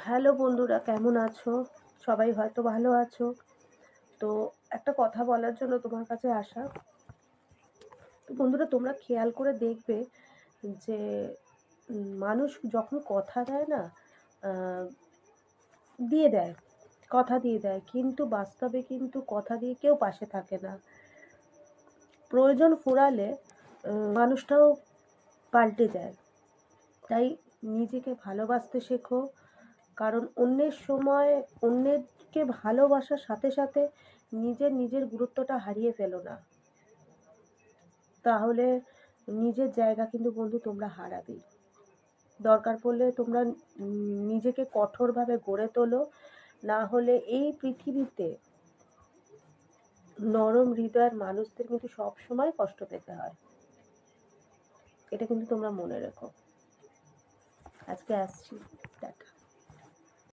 Hello বন্ধুরা, কেমন আছো? সবাই হয়তো ভালো আছো। তো একটা কথা বলার জন্য তোমার কাছে আসা। তো বন্ধুরা, তোমরা খেয়াল করে দেখবে যে মানুষ যখন কথা দেয় না, আ দিয়ে দেয়, কথা দিয়ে দেয়। কিন্তু বাস্তবে কিন্তু কথা দিয়ে কেউ পাশে থাকে না। প্রয়োজন ফুরালে মানুষটাও পাল্টে যায়। তাই নিজেকে ভালোবাসতে শেখো। কারণ অন্যের সময় অন্যকে ভালোবাসার সাথে সাথে নিজের গুরুত্বটা হারিয়ে ফেলো না। তাহলে নিজের জায়গা কিন্তু বন্ধু তোমরা হারাবেই। দরকার পড়লে তোমরা নিজেকে কঠোরভাবে গড়ে তোলো। না হলে এই পৃথিবীতে নরম হৃদয়ের মানুষদের কিন্তু সবসময় কষ্ট পেতে হয়। এটা কিন্তু তোমরা মনে রেখো। আজকে আসছি। টাটা।